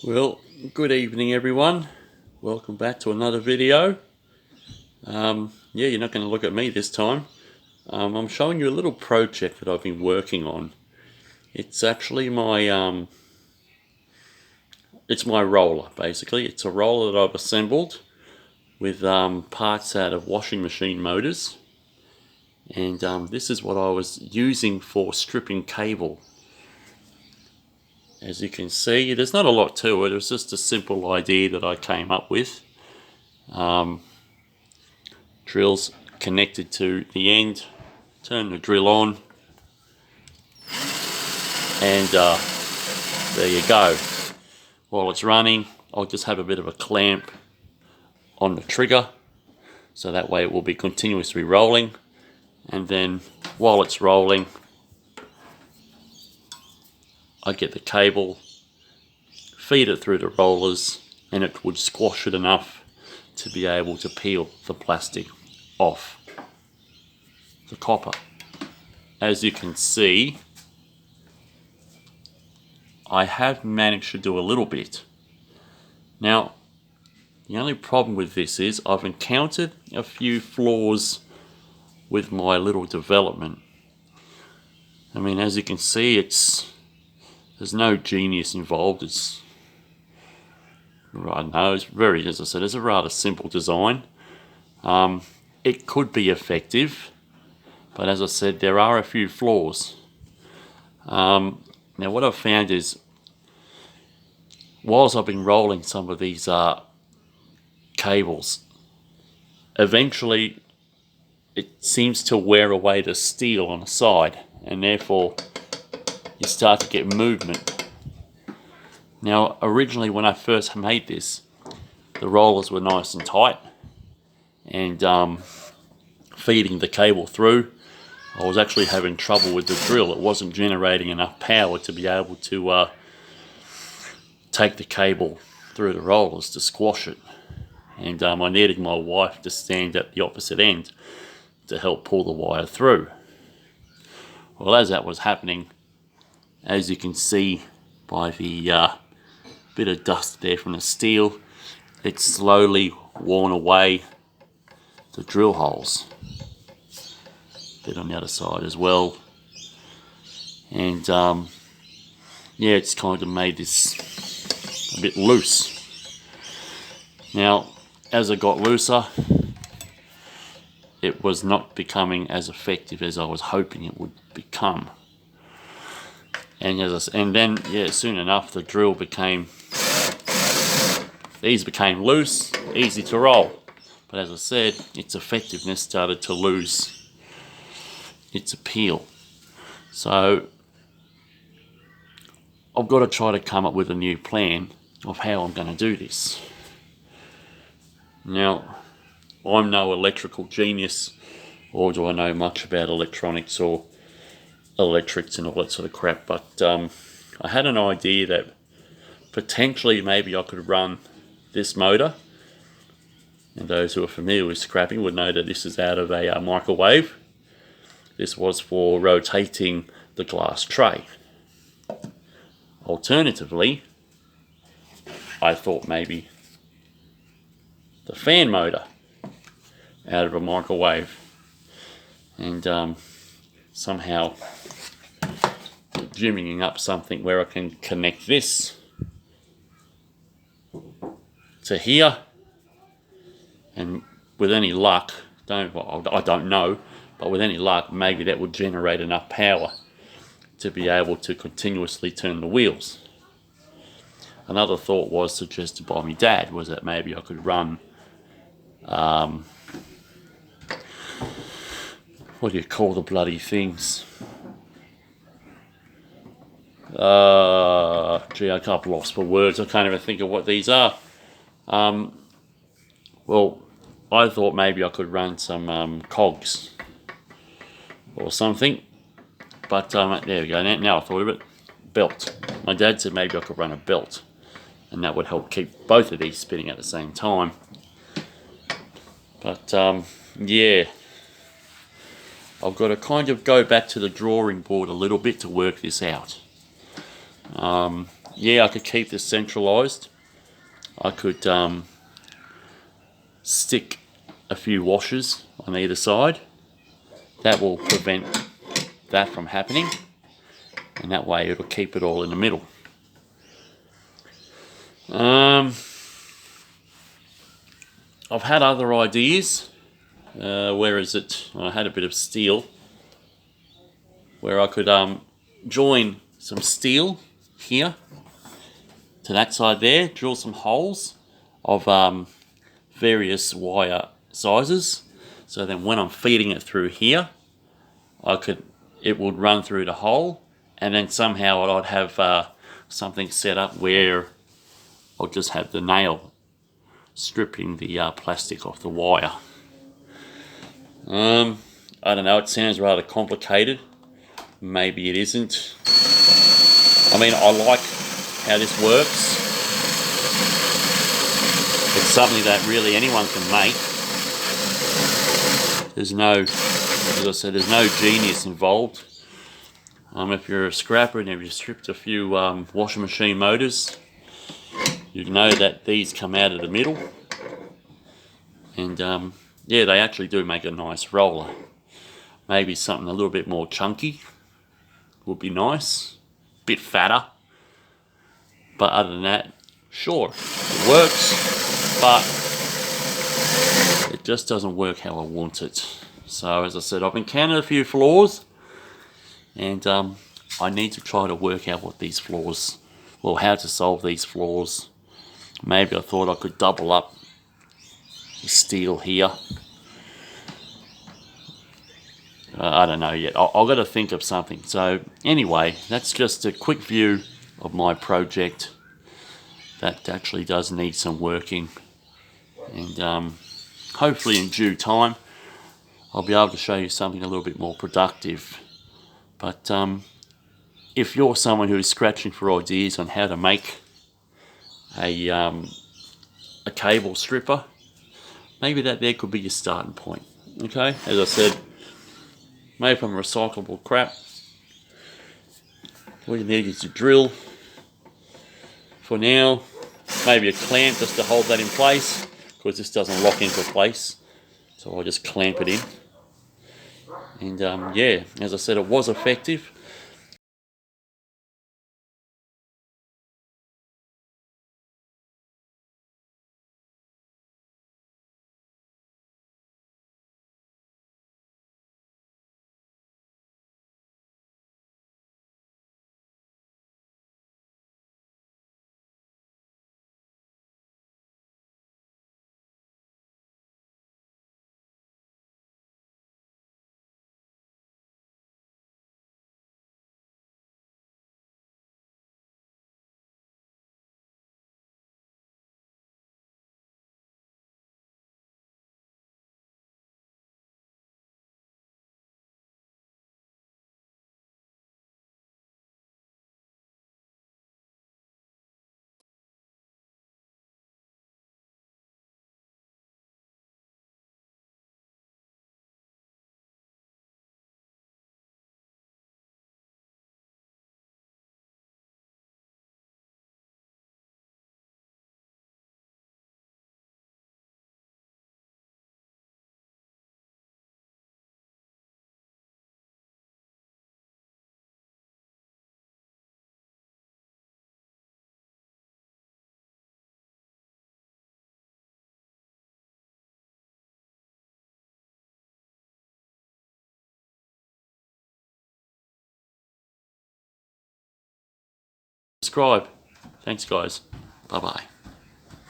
Well, good evening everyone. Welcome back to another video. Yeah, you're not going to look at me this time. I'm showing you a little project that I've been working on. It's actually my it's my roller, basically. It's a roller that I've assembled with parts out of washing machine motors. And this is what I was using for stripping cable. As you can see, there's not a lot to it. It was just a simple idea that I came up with. Drills connected to the end. Turn the drill on, and there you go. While it's running, I'll just have a bit of a clamp on the trigger, so that way it will be continuously rolling. And then while it's rolling, I get the cable, feed it through the rollers, and it would squash it enough to be able to peel the plastic off the copper. As you can see, I have managed to do a little bit. Now, the only problem with this is I've encountered a few flaws with my little development. I mean, as you can see, there's no genius involved. It's right now. It's very, as I said, it's a rather simple design. It could be effective, but as I said, there are a few flaws. Now, what I've found is, whilst I've been rolling some of these cables, eventually it seems to wear away the steel on the side, and therefore you start to get movement. Now, originally when I first made this, the rollers were nice and tight, and feeding the cable through, I was actually having trouble with the drill. It wasn't generating enough power to be able to take the cable through the rollers to squash it. And I needed my wife to stand at the opposite end to help pull the wire through. Well, as that was happening, as you can see by the bit of dust there from the steel, it's slowly worn away the drill holes. Bit on the other side as well. And yeah, it's kind of made this a bit loose. Now, as it got looser, it was not becoming as effective as I was hoping it would become. And then soon enough the drill became, these became loose, easy to roll. But as I said, its effectiveness started to lose its appeal. So I've got to try to come up with a new plan of how I'm going to do this. Now, I'm no electrical genius, or do I know much about electronics or electrics and all that sort of crap, but I had an idea that potentially maybe I could run this motor, and those who are familiar with scrapping would know that this is out of a microwave. This was for rotating the glass tray. Alternatively, I thought maybe the fan motor out of a microwave, and somehow jimmying up something where I can connect this to here, and with any luck, I don't know, but with any luck, maybe that would generate enough power to be able to continuously turn the wheels. Another thought was suggested by my dad, was that maybe I could run what do you call the bloody things? Gee, I've lost for words. I can't even think of what these are. Well, I thought maybe I could run some cogs or something. But there we go. Now I thought of it. Belt. My dad said maybe I could run a belt, and that would help keep both of these spinning at the same time. But yeah, I've got to kind of go back to the drawing board a little bit to work this out. yeah, I could keep this centralized. I could stick a few washers on either side. That will prevent that from happening, and that way it'll keep it all in the middle. I've had other ideas. Where is it? I had a bit of steel where I could join some steel here to that side there, drill some holes of various wire sizes, so then when I'm feeding it through here, it would run through the hole, and then somehow I'd have something set up where I'll just have the nail stripping the plastic off the wire. I don't know, it sounds rather complicated. Maybe it isn't. I mean, I like how this works. It's something that really anyone can make. There's no, as I said, there's no genius involved. If you're a scrapper and you've stripped a few washing machine motors, you know that these come out of the middle. And yeah, they actually do make a nice roller. Maybe something a little bit more chunky would be nice. Bit fatter. But other than that, sure, it works, but it just doesn't work how I want it. So as I said, I've encountered a few flaws, and I need to try to work out what these flaws, well, how to solve these flaws. Maybe I thought I could double up the steel here. I don't know yet. I've got to think of something. So anyway, that's just a quick view of my project that actually does need some working, and hopefully in due time I'll be able to show you something a little bit more productive. But if you're someone who is scratching for ideas on how to make a cable stripper, maybe that there could be your starting point. Okay, as I said, made from recyclable crap. All you need is a drill for now, maybe a clamp just to hold that in place, because this doesn't lock into place, so I'll just clamp it in. And yeah, as I said, it was effective. Subscribe. Thanks guys. Bye bye.